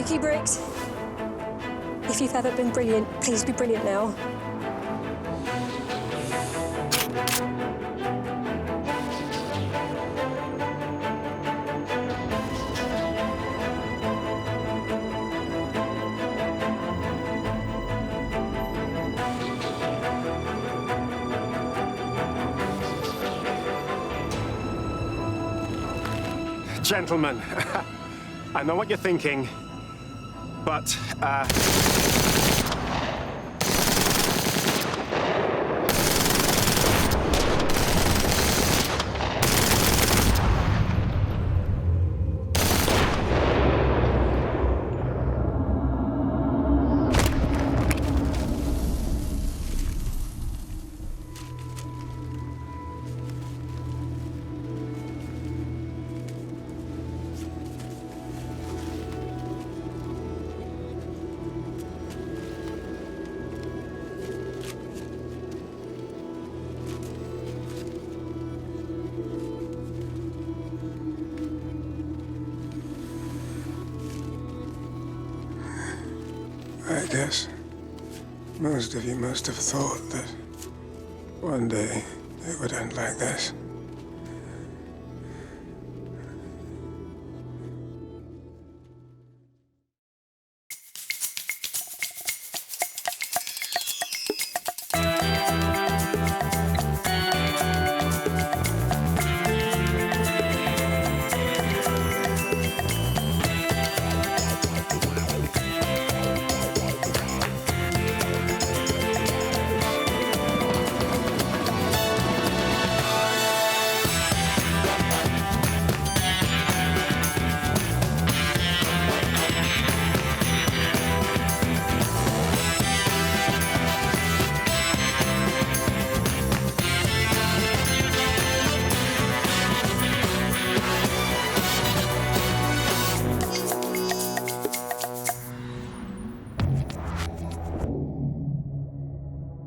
Ricky Bricks, if you've ever been brilliant, please be brilliant now. Gentlemen, I know what you're thinking, but, I guess most of you must have thought that one day it would end like this.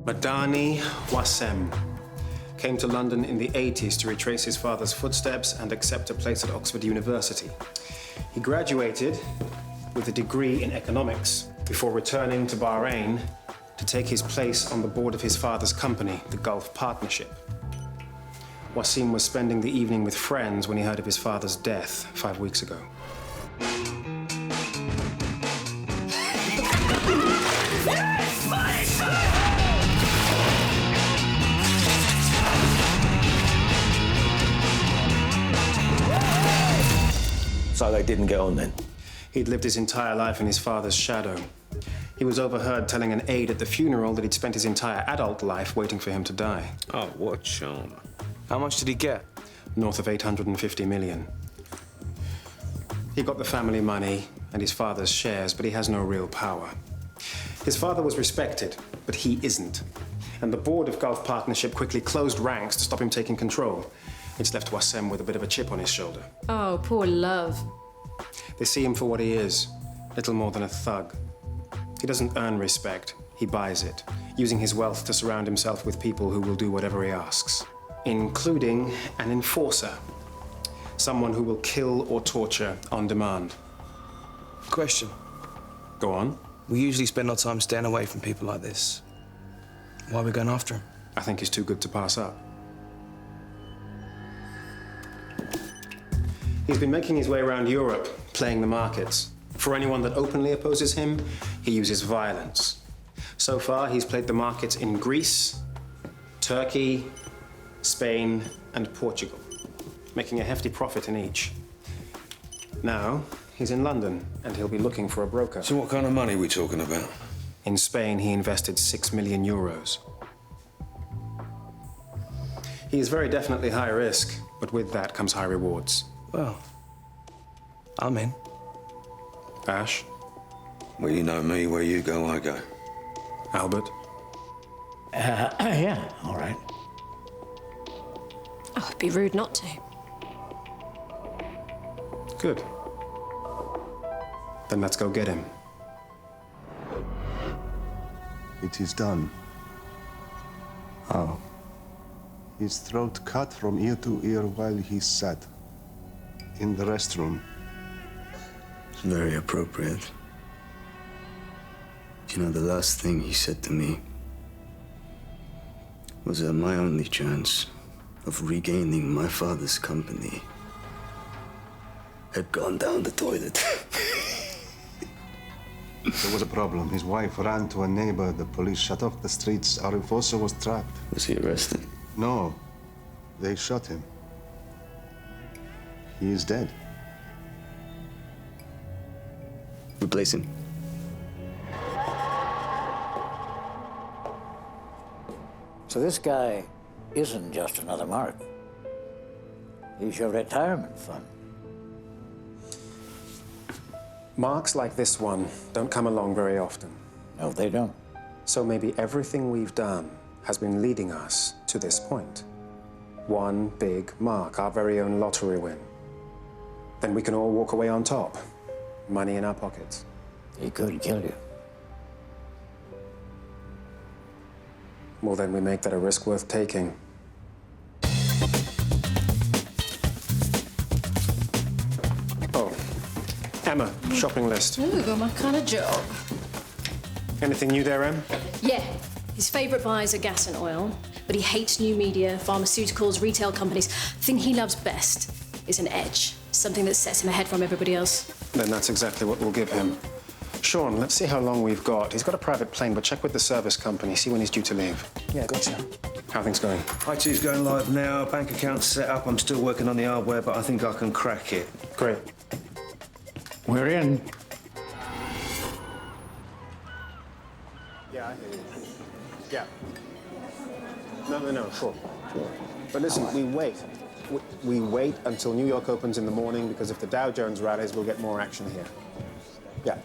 Madani Wasim came to London in the 80s to retrace his father's footsteps and accept a place at Oxford University. He graduated with a degree in economics before returning to Bahrain to take his place on the board of his father's company, the Gulf Partnership. Wasim was spending the evening with friends when he heard of his father's death 5 weeks ago. So they didn't get on then? He'd lived his entire life in his father's shadow. He was overheard telling an aide at the funeral that he'd spent his entire adult life waiting for him to die. Oh, what charm. How much did he get? North of 850 million. He got the family money and his father's shares, but he has no real power. His father was respected, but he isn't. And the board of Gulf Partnership quickly closed ranks to stop him taking control. It's left Wasim with a bit of a chip on his shoulder. Oh, poor love. They see him for what he is, little more than a thug. He doesn't earn respect, he buys it, using his wealth to surround himself with people who will do whatever he asks, including an enforcer, someone who will kill or torture on demand. Question. Go on. We usually spend our time staying away from people like this. Why are we going after him? I think he's too good to pass up. He's been making his way around Europe, playing the markets. For anyone that openly opposes him, he uses violence. So far, he's played the markets in Greece, Turkey, Spain, and Portugal, making a hefty profit in each. Now, he's in London, and he'll be looking for a broker. So what kind of money are we talking about? In Spain, he invested 6 million euros. He is very definitely high risk, but with that comes high rewards. Well, I'm in. Ash? Well, you know me, where you go, I go. Albert? Yeah, all right. Oh, it'd be rude not to. Good. Then let's go get him. It is done. Oh. His throat cut from ear to ear while he sat in the restroom. It's very appropriate. You know, the last thing he said to me was that my only chance of regaining my father's company had gone down the toilet. There was a problem. His wife ran to a neighbor. The police shut off the streets. Our enforcer was trapped. Was he arrested? No, they shot him. He is dead. Replace him. So this guy isn't just another mark. He's your retirement fund. Marks like this one don't come along very often. No, they don't. So maybe everything we've done has been leading us to this point. One big mark, our very own lottery win. Then we can all walk away on top. Money in our pockets. He could kill you. Well, then we make that a risk worth taking. Oh, Emma, shopping list. Ooh, my kind of job. Anything new there, Em? Yeah. His favourite buys are gas and oil, but he hates new media, pharmaceuticals, retail companies. The thing he loves best is an edge, something that sets him ahead from everybody else. Then that's exactly what we'll give him. Sean, let's see how long we've got. He's got a private plane, but check with the service company, see when he's due to leave. Yeah, gotcha. How are things going? IT's going live now, bank account's set up. I'm still working on the hardware, but I think I can crack it. Great. We're in. Yeah, I hear you. Yeah. No, sure. But listen, we wait. We wait until New York opens in the morning, because if the Dow Jones rallies, we'll get more action here. Yeah.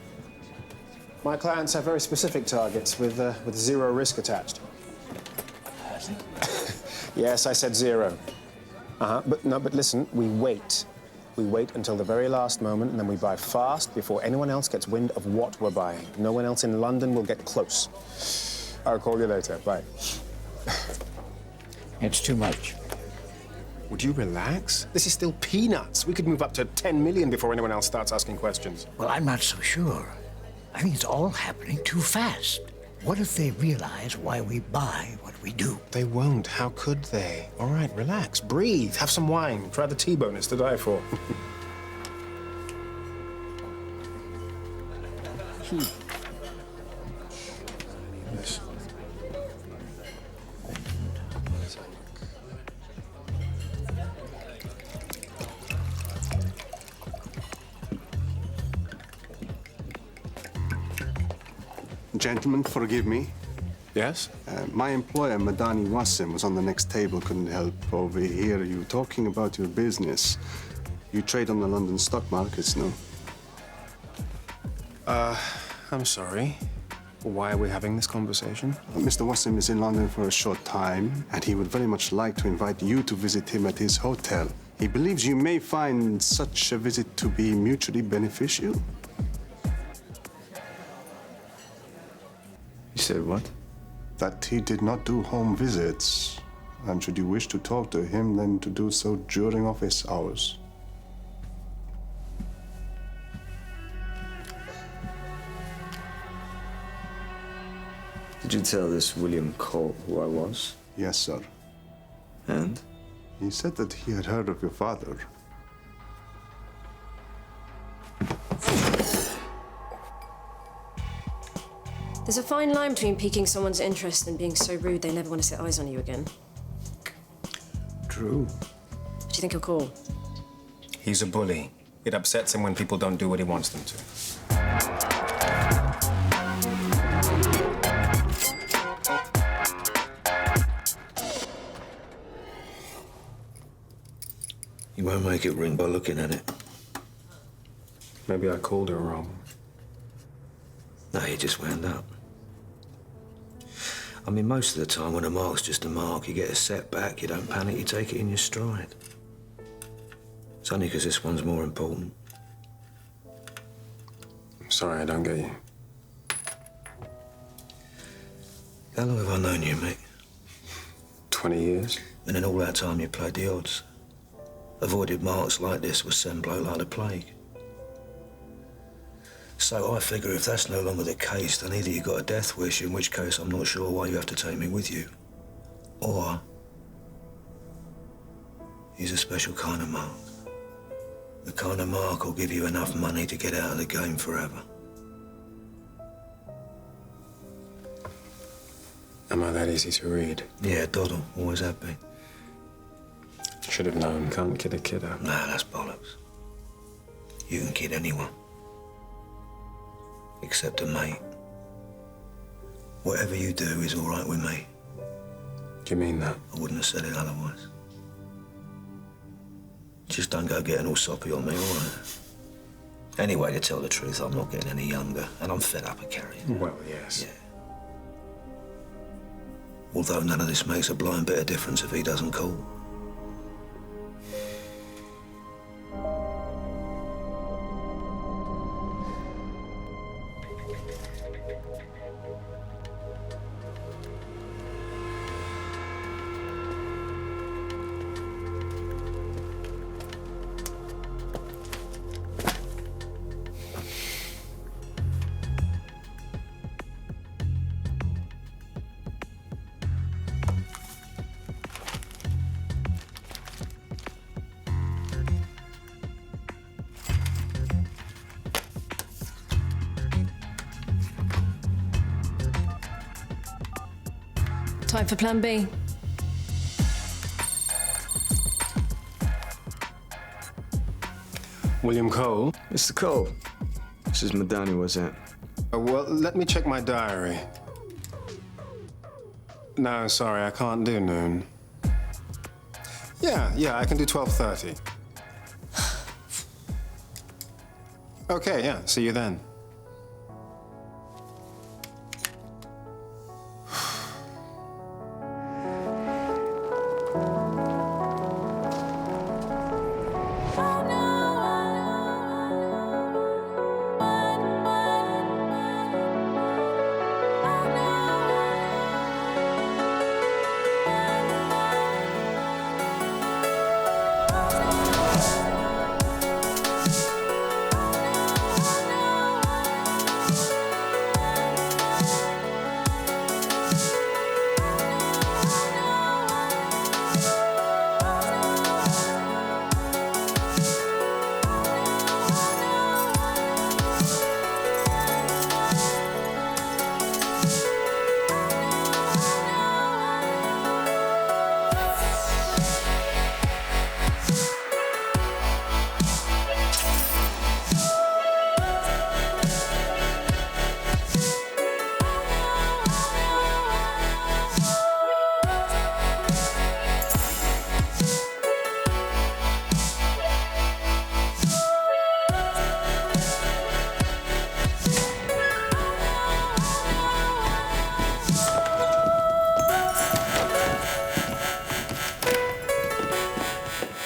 My clients have very specific targets with zero risk attached. Yes, I said zero. But listen, we wait. We wait until the very last moment, and then we buy fast before anyone else gets wind of what we're buying. No one else in London will get close. I'll call you later. Bye. It's too much. Would you relax? This is still peanuts. We could move up to 10 million before anyone else starts asking questions. Well, I'm not so sure. I think it's all happening too fast. What if they realize why we buy what we do? They won't. How could they? All right, relax. Breathe. Have some wine. Try the T-bone. It's to die for. Gentlemen, forgive me. Yes? My employer, Madani Wasim, was on the next table, couldn't help overhear you talking about your business. You trade on the London stock markets, no? I'm sorry. Why are we having this conversation? Mr. Wasim is in London for a short time, and he would very much like to invite you to visit him at his hotel. He believes you may find such a visit to be mutually beneficial. You said what? That he did not do home visits, and should you wish to talk to him, then to do so during office hours. Did you tell this William Cole who I was? Yes, sir. And? He said that he had heard of your father. There's a fine line between piquing someone's interest and being so rude they never want to set eyes on you again. True. Do you think he'll call? He's a bully. It upsets him when people don't do what he wants them to. You won't make it ring by looking at it. Maybe I called her wrong. No, you just wound up. I mean, most of the time when a mark's just a mark, you get a setback, you don't panic, you take it in your stride. It's only because this one's more important. I'm sorry, I don't get you. How long have I known you, mate? 20 years. And in all that time you played the odds. Avoided marks like this with some blow like the plague. So I figure if that's no longer the case, then either you got a death wish, in which case I'm not sure why you have to take me with you, or he's a special kind of mark. The kind of mark will give you enough money to get out of the game forever. Am I that easy to read? Yeah, Doddle, always have been. Should have known. Can't kid a kidder. Nah, that's bollocks. You can kid anyone. Except a mate. Whatever you do is all right with me. Do you mean that? I wouldn't have said it otherwise. Just don't go getting all soppy on me, all right? Anyway, to tell the truth, I'm not getting any younger, and I'm fed up of carrying. Well, yes. Yeah. Although none of this makes a blind bit of difference if he doesn't call. Time for plan B. William Cole? Mr. Cole, this is Madani Wasim. Well, let me check my diary. No, sorry, I can't do noon. Yeah, I can do 12:30. Okay, yeah, see you then.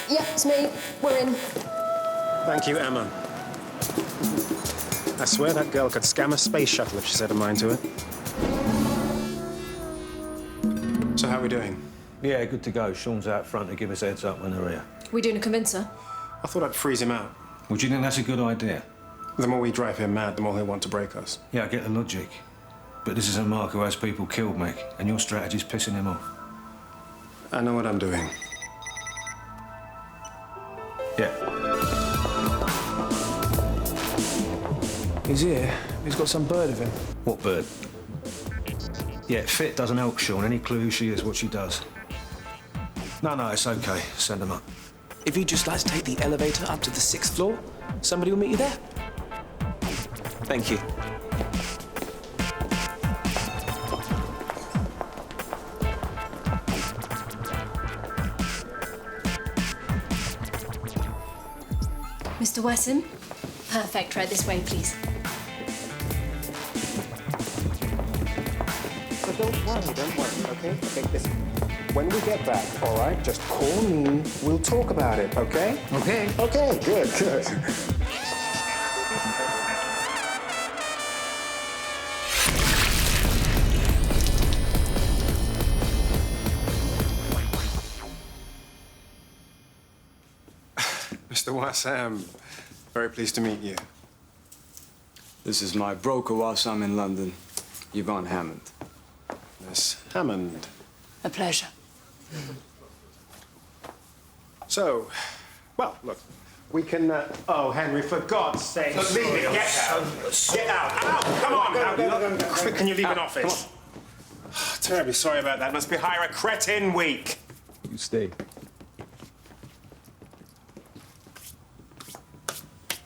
Yep, it's me. We're in. Thank you, Emma. I swear that girl could scam a space shuttle if she set her mind to it. So how are we doing? Yeah, good to go. Sean's out front to give us heads up when they're here. We doing a convincer? I thought I'd freeze him out. Would you think that's a good idea? The more we drive him mad, the more he'll want to break us. Yeah, I get the logic. But this is a mark who has people killed, Mick, and your strategy's pissing him off. I know what I'm doing. Yeah. He's here. He's got some bird of him. What bird? Yeah, fit doesn't help, Sean. Any clue who she is, what she does? No, it's okay. Send him up. If you'd just like to take the elevator up to the 6th floor, somebody will meet you there. Thank you. Mr. Wasim? Perfect. Right this way, please. So don't worry, okay? Okay, listen. When we get back, all right, just call me. We'll talk about it, okay? Okay. Okay, good. Mr. Wasim, very pleased to meet you. This is my broker whilst I'm in London, Yvonne Hammond. Miss Hammond. A pleasure. So, well, look, we can, oh, Henry, for God's sake, leave it, get out. Get out. Ow, come on, how quick can you leave an office? Terribly sorry about that. Must be hire a cretin week. You stay.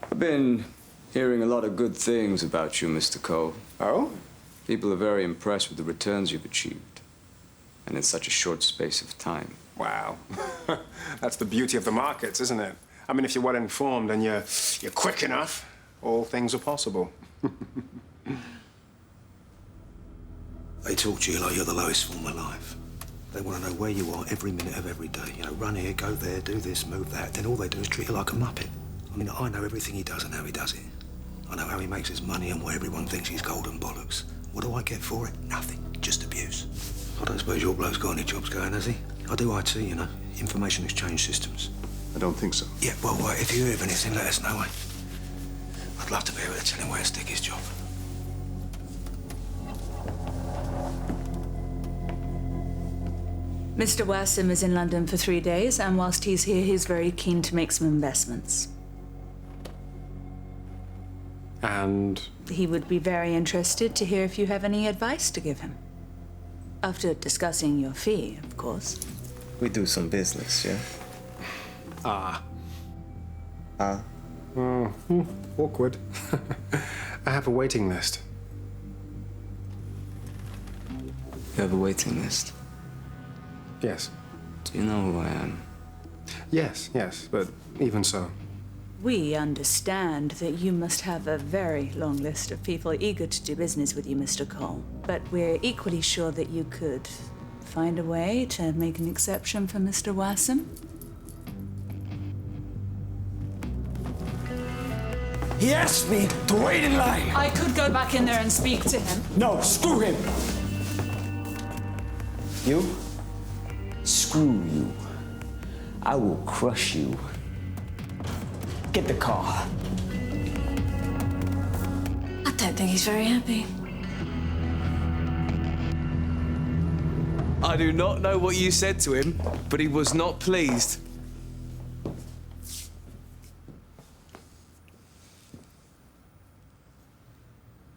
I've been hearing a lot of good things about you, Mr. Cole. Oh? People are very impressed with the returns you've achieved, and in such a short space of time. Wow. That's the beauty of the markets, isn't it? I mean, if you're well informed and you're quick enough, all things are possible. They talk to you like you're the lowest form of life. They want to know where you are every minute of every day. You know, run here, go there, do this, move that. Then all they do is treat you like a muppet. I mean, I know everything he does and how he does it. I know how he makes his money and why everyone thinks he's golden bollocks. What do I get for it? Nothing. Just abuse. I don't suppose your bloke's got any jobs going, has he? I do IT, you know. Information exchange systems. I don't think so. Yeah, well, if you hear of anything, let us know, eh? I'd love to be able to tell him where to stick his job. Mr. Wasim is in London for 3 days, and whilst he's here, he's very keen to make some investments. And? He would be very interested to hear if you have any advice to give him. After discussing your fee, of course. We do some business, yeah? Awkward. I have a waiting list. You have a waiting list? Yes. Do you know who I am? Yes, but even so. We understand that you must have a very long list of people eager to do business with you, Mr. Cole. But we're equally sure that you could find a way to make an exception for Mr. Wasim. He asked me to wait in line. I could go back in there and speak to him. No, screw him. You? Screw you. I will crush you. Get the car. I don't think he's very happy. I do not know what you said to him, but he was not pleased.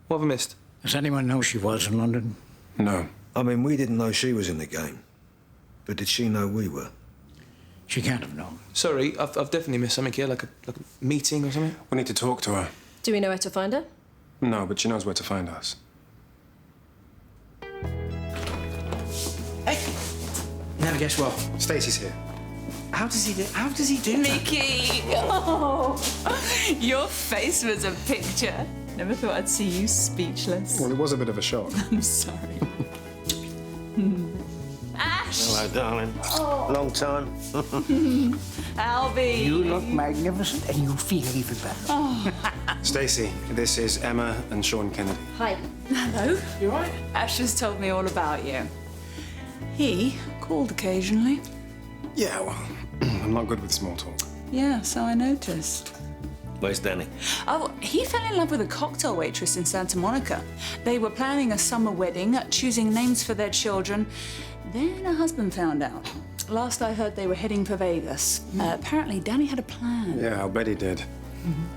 What have I missed? Does anyone know she was in London? No. I mean, we didn't know she was in the game. But did she know we were? She can't have known. Sorry, I've definitely missed something here, like a meeting or something. We need to talk to her. Do we know where to find her? No, but she knows where to find us. Hey, never guess what. Stacey's here. How does he do that? Mickey! Oh, your face was a picture. Never thought I'd see you speechless. Well, it was a bit of a shock. I'm sorry. Ash! Hello, darling. Oh. Long time. Albie! You look magnificent and you feel even better. Oh. Stacey, this is Emma and Sean Kennedy. Hi. Hello. You all right? Ash has told me all about you. He called occasionally. Yeah, well, I'm not good with small talk. Yeah, so I noticed. Where's Danny? Oh, he fell in love with a cocktail waitress in Santa Monica. They were planning a summer wedding, choosing names for their children. Then her husband found out. Last I heard, they were heading for Vegas. Apparently, Danny had a plan. Yeah, I'll bet he did.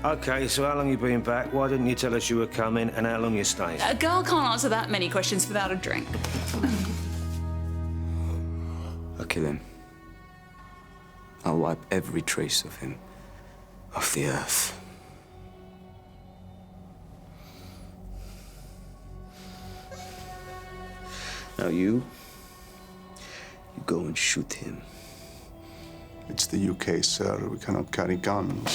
OK, so how long you been back? Why didn't you tell us you were coming, and how long you staying? A girl can't answer that many questions without a drink. I'll kill him. I'll wipe every trace of him off the earth. Now you go and shoot him. It's the UK, sir. We cannot carry guns.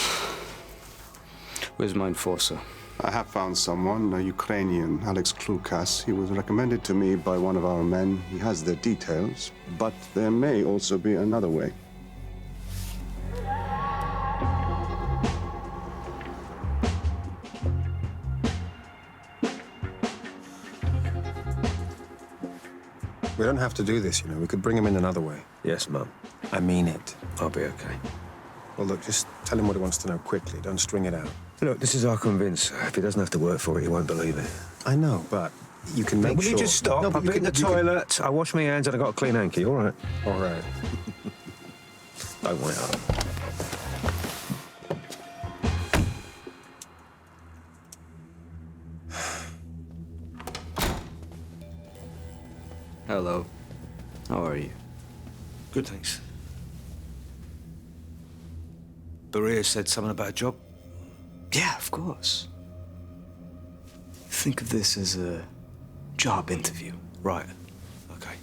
Where's my enforcer? I have found someone, a Ukrainian, Alex Klukas. He was recommended to me by one of our men. He has the details, but there may also be another way. We don't have to do this, you know. We could bring him in another way. Yes, Mum. I mean it. I'll be OK. Well, look, just tell him what he wants to know quickly. Don't string it out. Look, this is our convince. If he doesn't have to work for it, he won't believe it. I know, but you can make Will sure... you just stop? No, but I've you been in can- the toilet, I wash my hands and I got a clean hanky, all right? All right. Don't want it up. Hello. How are you? Good, thanks. Berea said something about a job? Yeah, of course. Think of this as a job interview. Right. Okay.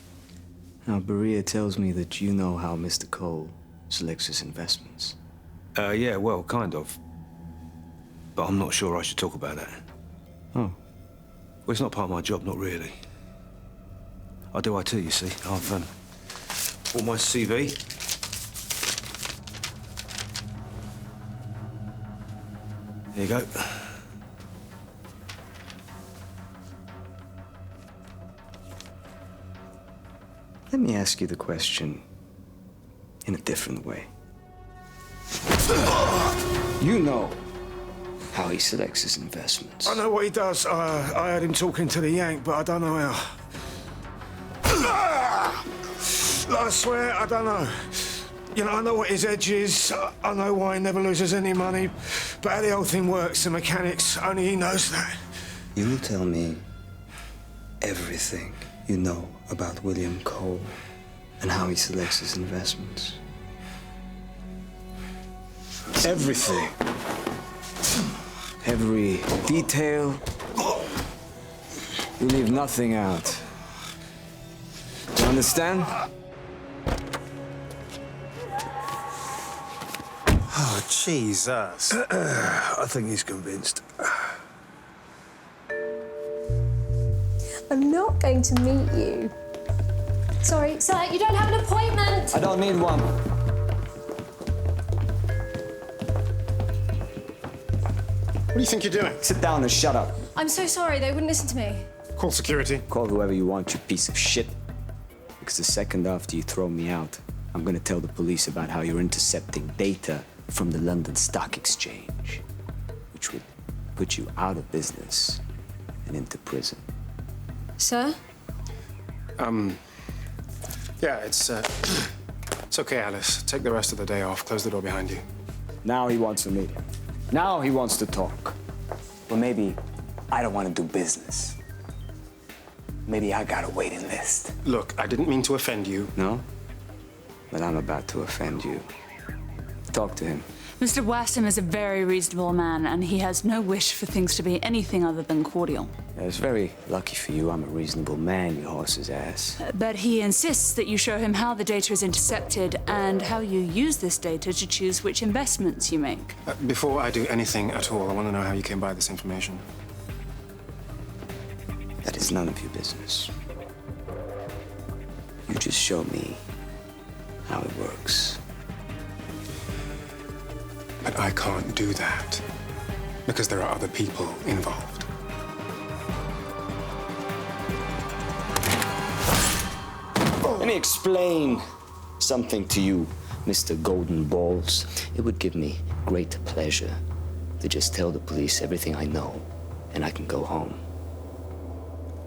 Now, Berea tells me that you know how Mr. Cole selects his investments. Yeah, well, kind of. But I'm not sure I should talk about that. Oh. Well, it's not part of my job, not really. I do IT, you see. I've bought my CV. There you go. Let me ask you the question in a different way. You know how he selects his investments. I know what he does. I heard him talking to the Yank, but I don't know how. I swear, I don't know. You know, I know what his edge is. I know why he never loses any money. But how the whole thing works, the mechanics, only he knows that. You will tell me everything you know about William Cole and how he selects his investments. Everything. Every detail. You leave nothing out. You understand? Oh, Jesus. I think he's convinced. I'm not going to meet you. Sorry, sir, you don't have an appointment. I don't need one. What do you think you're doing? Sit down and shut up. I'm so sorry, they wouldn't listen to me. Call security. Call whoever you want, you piece of shit. Because the second after you throw me out, I'm gonna tell the police about how you're intercepting data from the London Stock Exchange, which would put you out of business and into prison. Sir? Yeah, it's okay, Alice. Take the rest of the day off. Close the door behind you. Now he wants a meeting. Now he wants to talk. Well, maybe I don't want to do business. Maybe I got a waiting list. Look, I didn't mean to offend you. No? But I'm about to offend you. Talk to him. Mr. Wasim is a very reasonable man, and he has no wish for things to be anything other than cordial. It's very lucky for you I'm a reasonable man, you horse's ass. But he insists that you show him how the data is intercepted and how you use this data to choose which investments you make. Before I do anything at all, I want to know how you came by this information. That is none of your business. You just show me how it works. But I can't do that because there are other people involved. Let me explain something to you, Mr. Golden Balls. It would give me great pleasure to just tell the police everything I know and I can go home.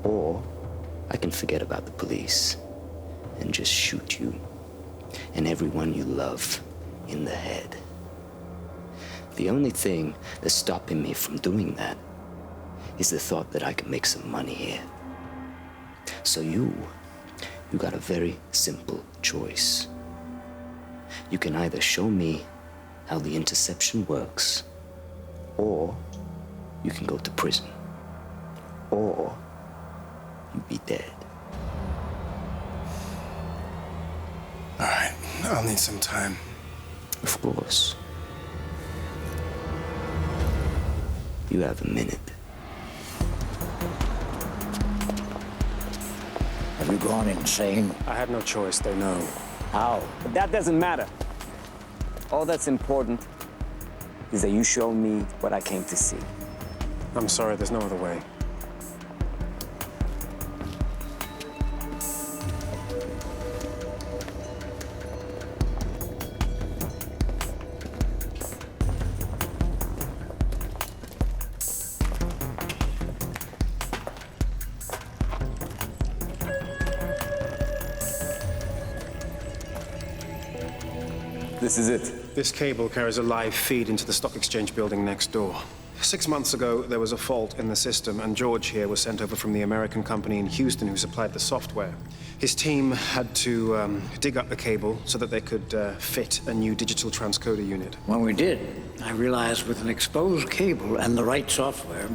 Or I can forget about the police and just shoot you and everyone you love in the head. The only thing that's stopping me from doing that is the thought that I can make some money here. So you got a very simple choice. You can either show me how the interception works, or you can go to prison, or you be dead. All right, I'll need some time. Of course. You have a minute. Have you gone insane? I had no choice, they know. How? But that doesn't matter. All that's important is that you show me what I came to see. I'm sorry, there's no other way. This is it. This cable carries a live feed into the stock exchange building next door. 6 months ago, there was a fault in the system, and George here was sent over from the American company in Houston who supplied the software. His team had to dig up the cable so that they could fit a new digital transcoder unit. When we did, I realized with an exposed cable and the right software,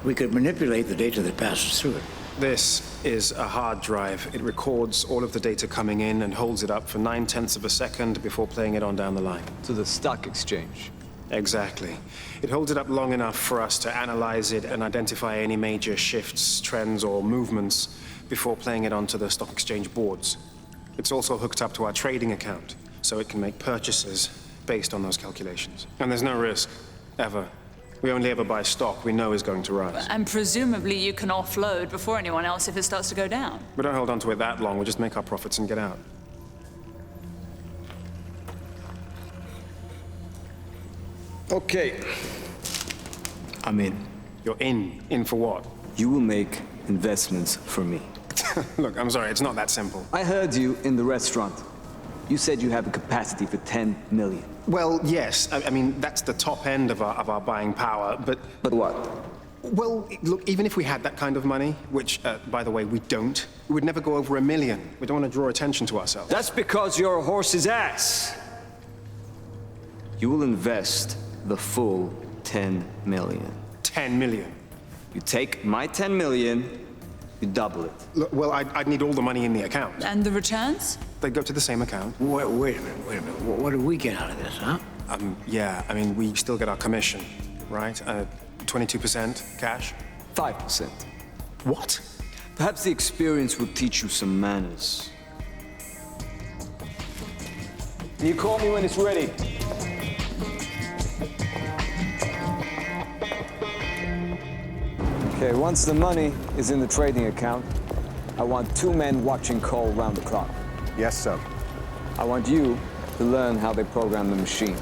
we could manipulate the data that passes through it. This is a hard drive. It records all of the data coming in and holds it up for 9/10 of a second before playing it on down the line. To the stock exchange. Exactly. It holds it up long enough for us to analyze it and identify any major shifts, trends, or movements before playing it onto the stock exchange boards. It's also hooked up to our trading account, so it can make purchases based on those calculations. And there's no risk, ever. We only ever buy stock we know is going to rise. And presumably you can offload before anyone else if it starts to go down. We don't hold on to it that long, we just make our profits and get out. Okay. I'm in. You're in? In for what? You will make investments for me. Look, I'm sorry, it's not that simple. I heard you in the restaurant. You said you have a capacity for 10 million. Well, yes. I mean, that's the top end of our buying power, but... But what? Well, look, even if we had that kind of money, which, by the way, we don't, we would never go over 1 million. We don't want to draw attention to ourselves. That's because you're a horse's ass. You will invest the full 10 million. 10 million? You take my 10 million, you double it. Look, well, I'd need all the money in the account. And the returns? They go to the same account. Wait a minute. What do we get out of this, huh? Yeah, I mean, we still get our commission, right? 22% cash? 5%. What? Perhaps the experience will teach you some manners. You call me when it's ready. Okay, once the money is in the trading account, I want 2 men watching Cole round the clock. Yes, sir. I want you to learn how they program the machine.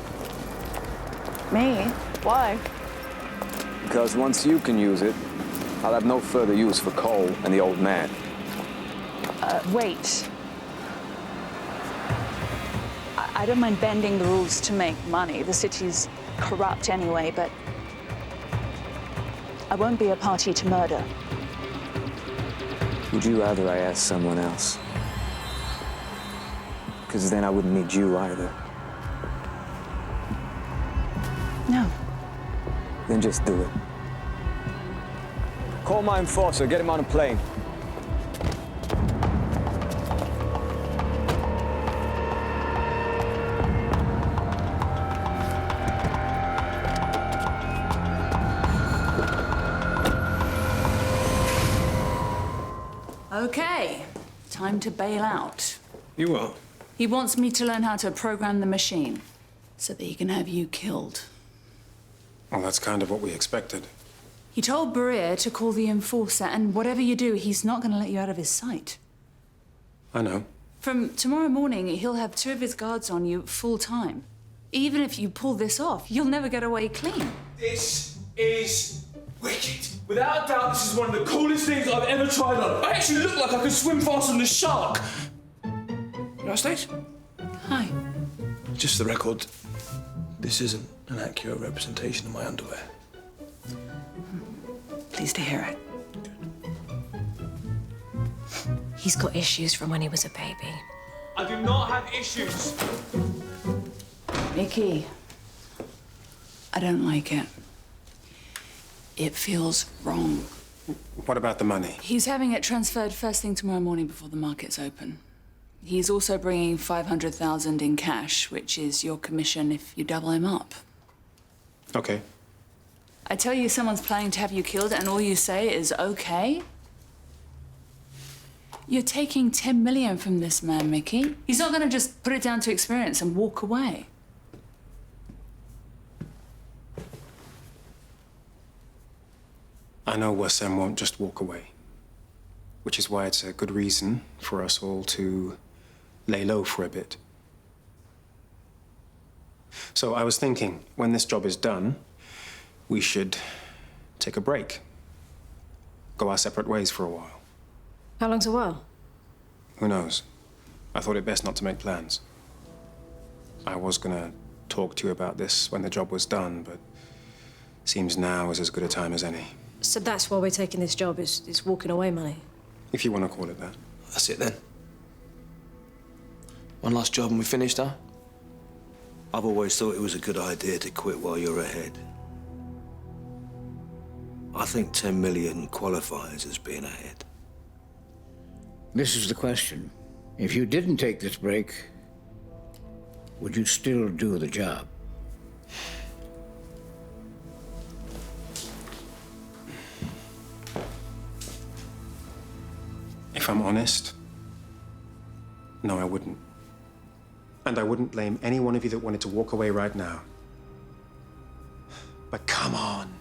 Me? Why? Because once you can use it, I'll have no further use for Cole and the old man. Wait. I don't mind bending the rules to make money. The city's corrupt anyway, but I won't be a party to murder. Would you rather I ask someone else? Because then I wouldn't need you either. No. Then just do it. Call my enforcer, get him on a plane. Okay, time to bail out. You what? He wants me to learn how to program the machine so that he can have you killed. Well, that's kind of what we expected. He told Berea to call the enforcer, and whatever you do, he's not going to let you out of his sight. I know. From tomorrow morning, he'll have 2 of his guards on you full time. Even if you pull this off, you'll never get away clean. This is wicked. Without a doubt, this is one of the coolest things I've ever tried on. I actually look like I could swim faster than a shark. United States? Hi. Just the record, this isn't an accurate representation of my underwear. Pleased to hear it. He's got issues from when he was a baby. I do not have issues. Mickey, I don't like it. It feels wrong. What about the money? He's having it transferred first thing tomorrow morning before the markets open. He's also bringing 500,000 in cash, which is your commission if you double him up. Okay. I tell you someone's planning to have you killed and all you say is okay? You're taking 10 million from this man, Mickey. He's not gonna just put it down to experience and walk away. I know Wasim won't just walk away, which is why it's a good reason for us all to lay low for a bit. So I was thinking, when this job is done, we should take a break. Go our separate ways for a while. How long's a while? Who knows? I thought it best not to make plans. I was gonna talk to you about this when the job was done, but seems now is as good a time as any. So that's why we're taking this job, is walking away money? If you want to call it that. That's it then. One last job and we finished, huh? I've always thought it was a good idea to quit while you're ahead. I think 10 million qualifies as being ahead. This is the question. If you didn't take this break, would you still do the job? If I'm honest, no, I wouldn't. And I wouldn't blame any one of you that wanted to walk away right now. But come on.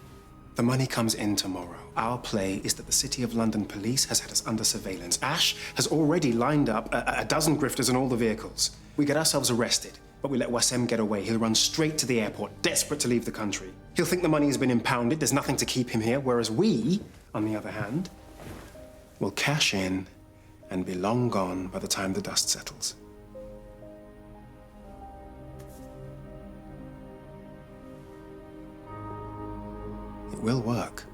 The money comes in tomorrow. Our play is that the City of London police has had us under surveillance. Ash has already lined up a dozen grifters in all the vehicles. We get ourselves arrested, but we let Wasim get away. He'll run straight to the airport, desperate to leave the country. He'll think the money has been impounded, there's nothing to keep him here, whereas we, on the other hand, will cash in and be long gone by the time the dust settles. It will work.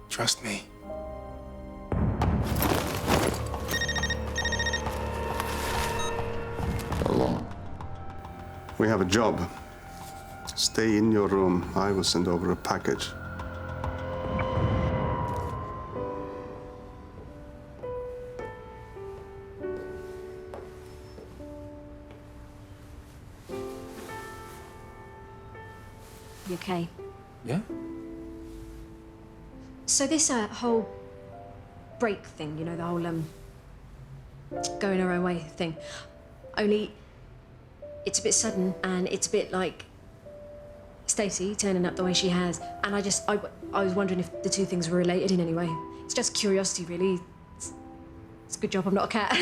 Trust me. Hello. We have a job. Stay in your room. I will send over a package. You okay? Yeah? So this whole break thing, you know, the whole going our own way thing, only it's a bit sudden and it's a bit like Stacey turning up the way she has, and I was wondering if the two things were related in any way. It's just curiosity, really. It's a good job I'm not a cat.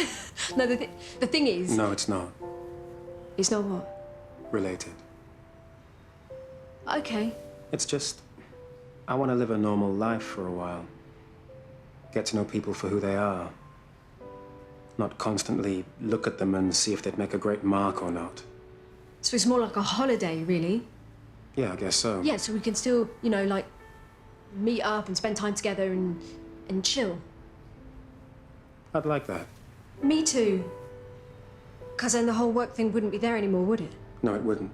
No, the thing is... No, it's not. It's not what? Related. Okay. It's just, I want to live a normal life for a while. Get to know people for who they are. Not constantly look at them and see if they'd make a great mark or not. So it's more like a holiday, really? Yeah, I guess so. Yeah, so we can still, you know, like, meet up and spend time together and chill. I'd like that. Me too. Because then the whole work thing wouldn't be there anymore, would it? No, it wouldn't.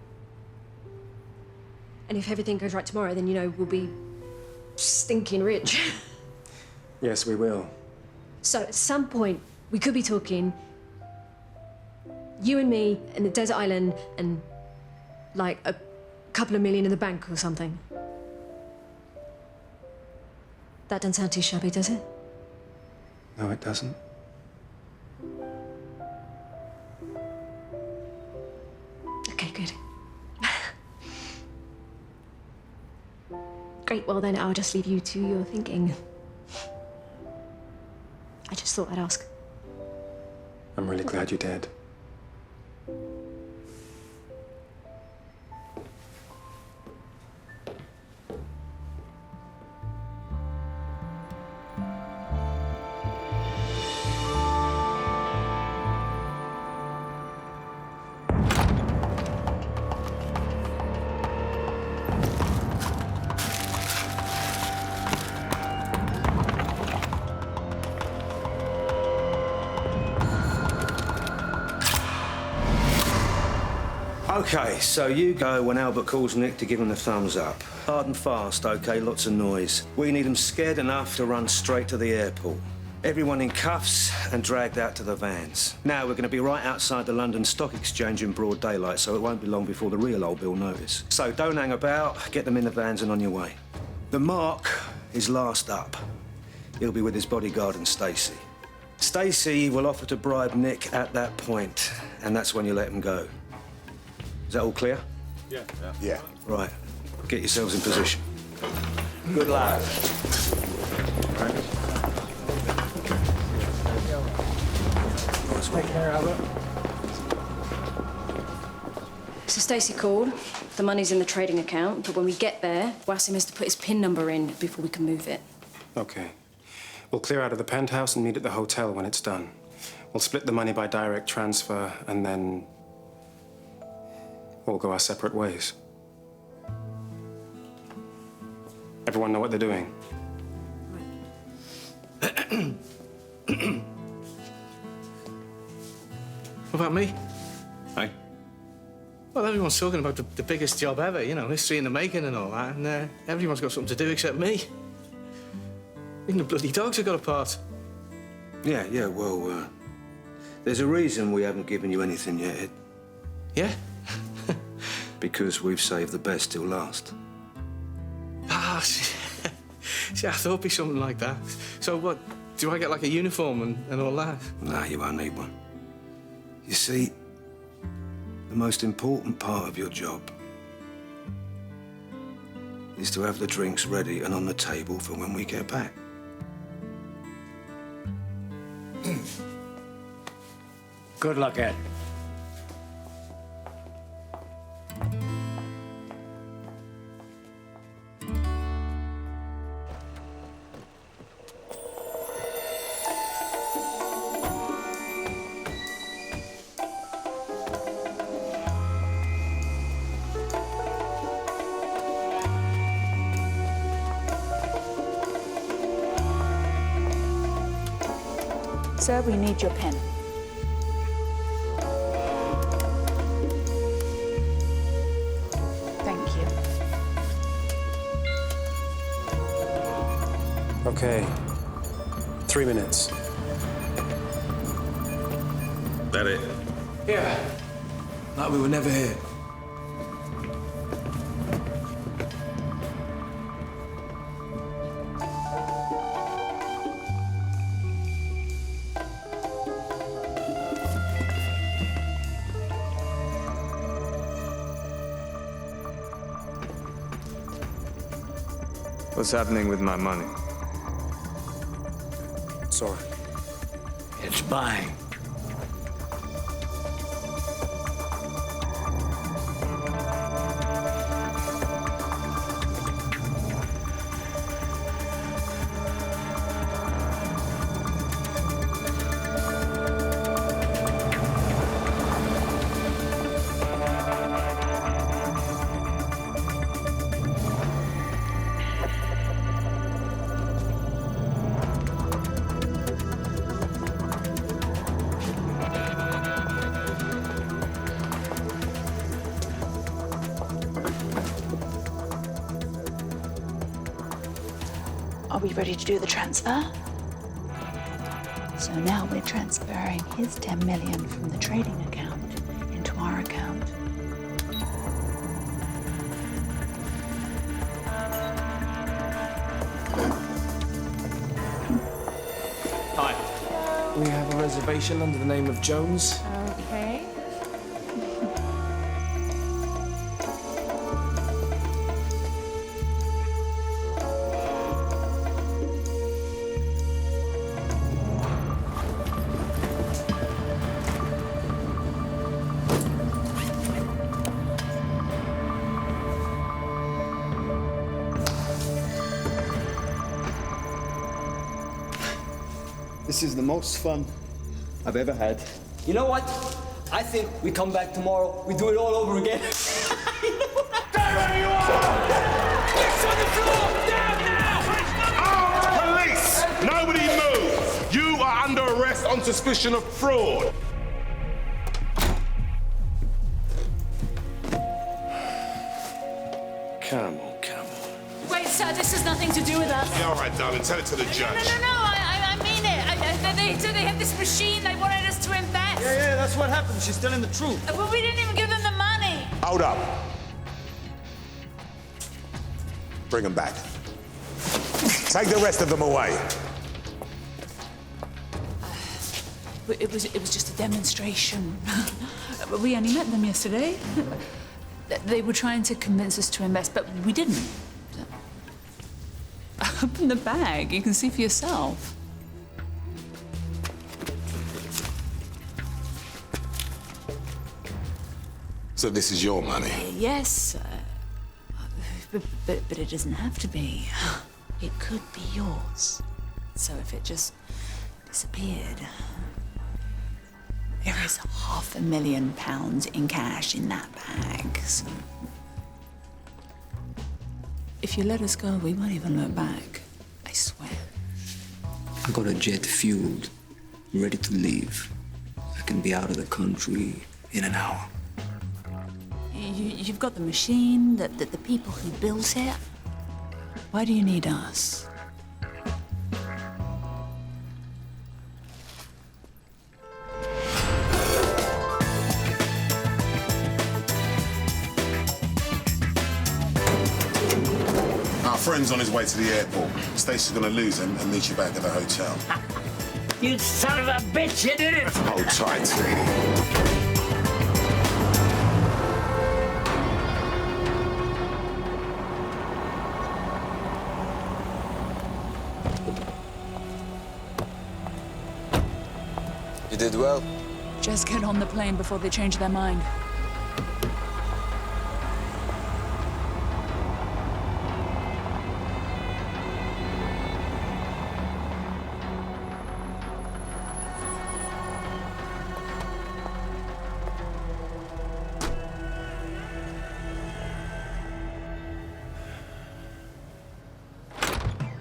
And if everything goes right tomorrow, then, you know, we'll be stinking rich. Yes, we will. So at some point, we could be talking, you and me in a desert island and, like, a couple of million in the bank or something. That doesn't sound too shabby, does it? No, it doesn't. Okay, good. Great, well then I'll just leave you to your thinking. I just thought I'd ask. I'm really glad you did. Okay, so you go when Albert calls Nick to give him the thumbs up. Hard and fast, okay? Lots of noise. We need them scared enough to run straight to the airport. Everyone in cuffs and dragged out to the vans. Now, we're going to be right outside the London Stock Exchange in broad daylight, so it won't be long before the real old Bill notice. So don't hang about, get them in the vans and on your way. The Mark is last up. He'll be with his bodyguard and Stacey. Stacey will offer to bribe Nick at that point, and that's when you let him go. Is that all clear? Yeah. Right. Get yourselves in position. Good luck. Take care, Albert. So Stacey called. The money's in the trading account, but when we get there, Wasim has to put his PIN number in before we can move it. Okay. We'll clear out of the penthouse and meet at the hotel when it's done. We'll split the money by direct transfer and then... all go our separate ways. Everyone know what they're doing? What about me? Hey. Well, everyone's talking about the biggest job ever, you know, history in the making and all that, and everyone's got something to do except me. Even the bloody dogs have got a part. Yeah, well, there's a reason we haven't given you anything yet, Ed. Yeah? Because we've saved the best till last. Ah, see, I thought it'd be something like that. So what, do I get like a uniform and all that? No, you won't need one. You see, the most important part of your job is to have the drinks ready and on the table for when we get back. Good luck, Ed. Sir, we need your pen. Thank you. Okay. 3 minutes. That it? Yeah. Like we were never here. What's happening with my money? Sorry. It's mine. Are we ready to do the transfer? So now we're transferring his 10 million from the trading account into our account. Hi. We have a reservation under the name of Jones. Okay. This is the most fun I've ever had. You know what? I think we come back tomorrow, we do it all over again. Police! Nobody move! You are under arrest on suspicion of fraud. Come on. Wait, sir, this has nothing to do with us. Yeah, all right, darling, tell it to the judge. No, I mean it. They have this machine, they wanted us to invest. Yeah, that's what happened. She's telling the truth. Well, we didn't even give them the money. Hold up. Bring them back. Take the rest of them away. It was just a demonstration. We only met them yesterday. They were trying to convince us to invest, but we didn't. Open the bag, you can see for yourself. So this is your money? Yes, but it doesn't have to be. It could be yours. So if it just disappeared, there is a £500,000 in cash in that bag. So if you let us go, we won't even look back. I swear. I got a jet fueled, ready to leave. I can be out of the country in an hour. You've got the machine, the people who built it. Why do you need us? Our friend's on his way to the airport. Stacey's gonna lose him and meet you back at the hotel. You son of a bitch, you did it! Hold tight. You did well. Just get on the plane before they change their mind.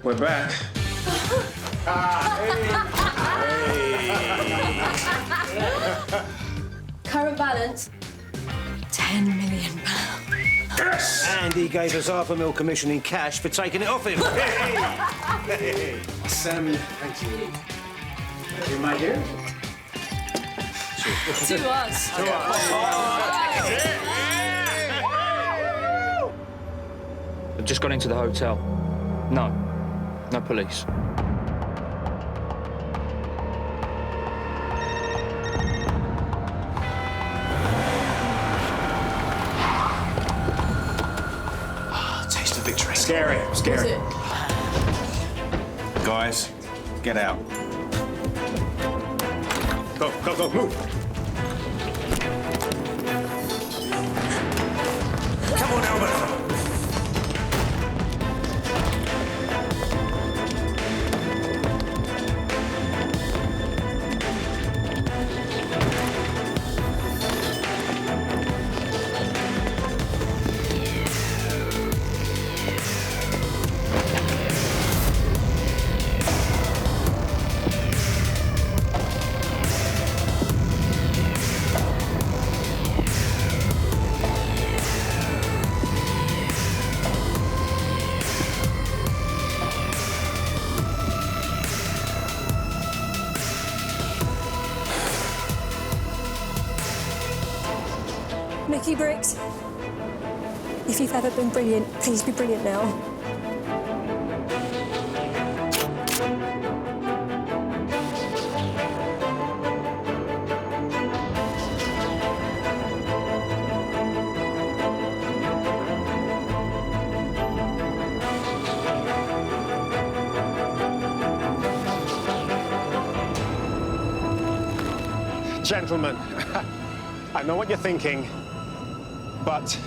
We're back. Current balance, £10 million. Yes! And he gave us £500,000 commission in cash for taking it off him. Sam, thank you. Thank you, my dear. To us. I've just gone into the hotel. No police. Taste of victory. Scary. Guys, get out. Go, move. Come on, Albert. Mickey Briggs, if you've ever been brilliant, please be brilliant now. Gentlemen, I know what you're thinking, but,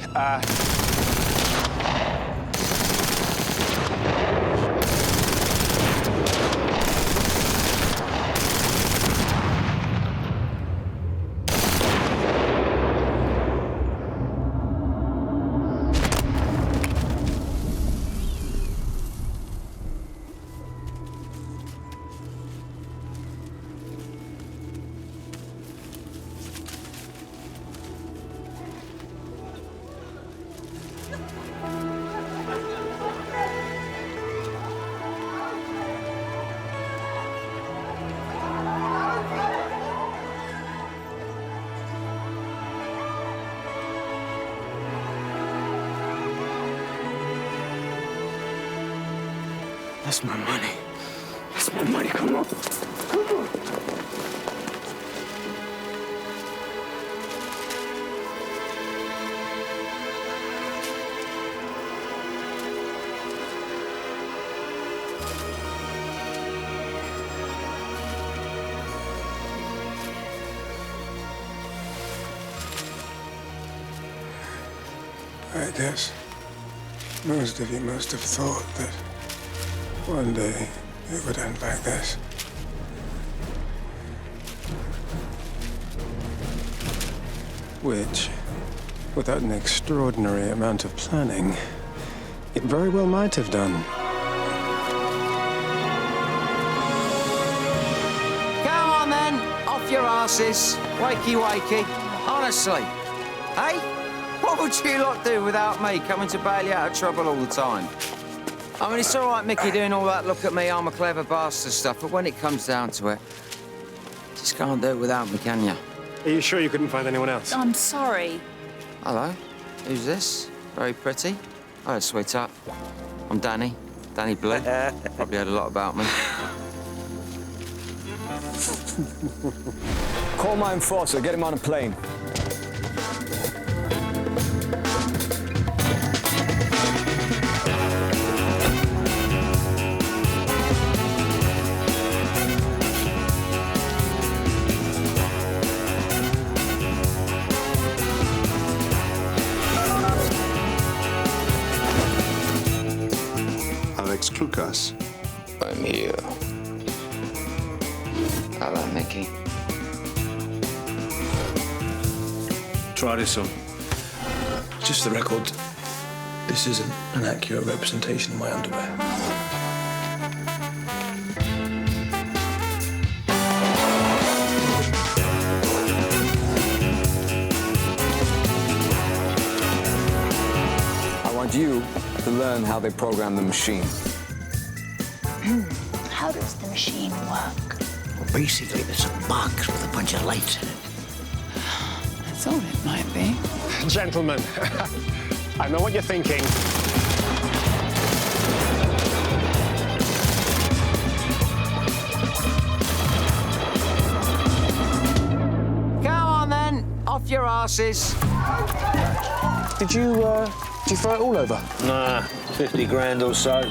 That's my money. That's my money. Come on. Come on. I guess most of you must have thought that one day it would end like this. which, without an extraordinary amount of planning, it very well might have done. Come on then, off your asses. Wakey, wakey. Honestly. Hey? What would you lot do without me coming to bail you out of trouble all the time? I mean, it's all right, Mickey, doing all that look at me, I'm a clever bastard stuff, but when it comes down to it, just can't do it without me, can you? Are you sure you couldn't find anyone else? I'm sorry. Hello. Who's this? Very pretty. Oh, sweetheart. I'm Danny. Danny Blue. Probably heard a lot about me. Call my enforcer, get him on a plane. Lucas. I'm here. Hello, Mickey. Try this on. Just for the record, this isn't an accurate representation of my underwear. I want you to learn how they program the machine. How does the machine work? Well, basically, there's a box with a bunch of lights in it. I thought it might be. Gentlemen, I know what you're thinking. Come on, then. Off your asses. Did you throw it all over? Nah, 50 grand or so.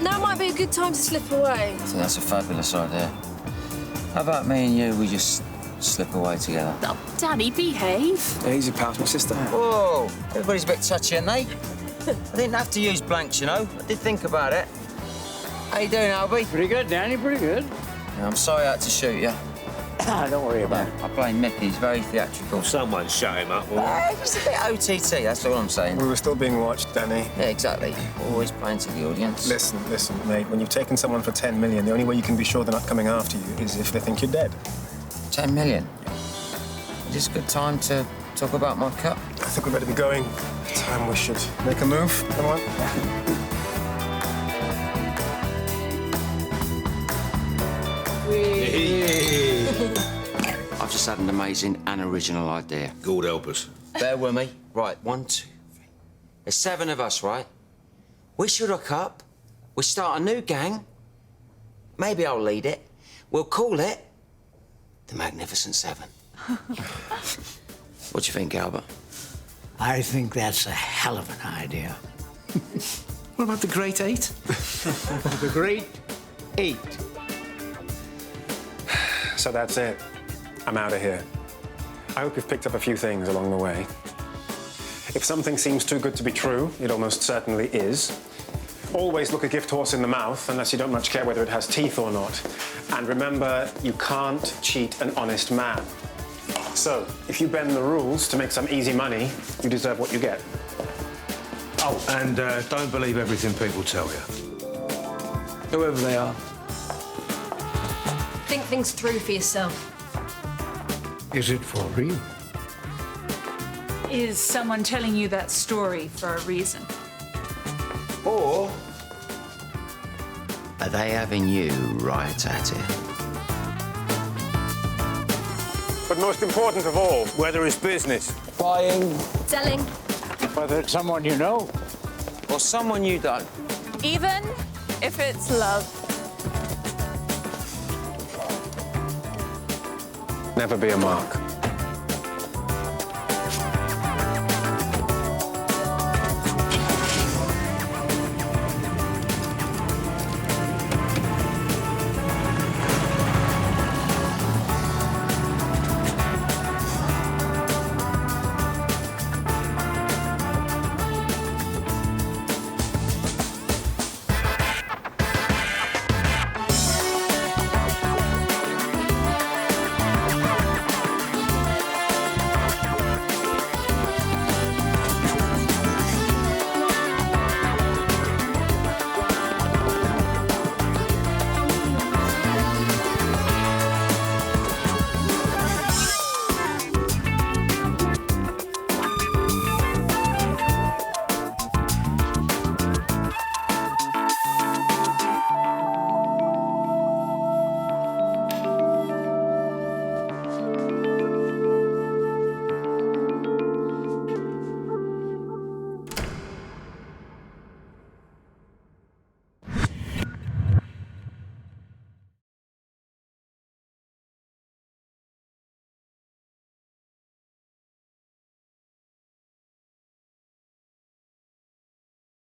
Now might be a good time to slip away. I think that's a fabulous idea. How about me and you, we just slip away together? Oh, Danny, behave. Yeah, easy, pal. It's my sister. Whoa, everybody's a bit touchy, aren't they? I didn't have to use blanks, you know. I did think about it. How you doing, Albie? Pretty good, Danny, pretty good. Yeah, I'm sorry I had to shoot you. Don't worry about it. I blame Mickey, he's very theatrical. Someone shut him up, Just a bit OTT, that's all I'm saying. We were still being watched, Danny. Yeah, exactly. Always playing to the audience. Listen, mate. When you've taken someone for 10 million, the only way you can be sure they're not coming after you is if they think you're dead. 10 million? Is this a good time to talk about my cut? I think we better be going. Time we should make a move. Come on. I've just had an amazing and original idea. God help us. Bear with me. Right, 1, 2, 3. There's 7 of us, right? We should hook up. We start a new gang. Maybe I'll lead it. We'll call it the Magnificent Seven. What do you think, Albert? I think that's a hell of an idea. What about the Great Eight? The Great Eight. So that's it. I'm out of here. I hope you've picked up a few things along the way. If something seems too good to be true, it almost certainly is. Always look a gift horse in the mouth, unless you don't much care whether it has teeth or not. And remember, you can't cheat an honest man. So, if you bend the rules to make some easy money, you deserve what you get. Oh, and don't believe everything people tell you. Whoever they are. Think things through for yourself. Is it for real? Is someone telling you that story for a reason? Or are they having you right at it? But most important of all, whether it's business, Buying, Selling. whether it's someone you know, or someone you don't. Even if it's love. never be a mark.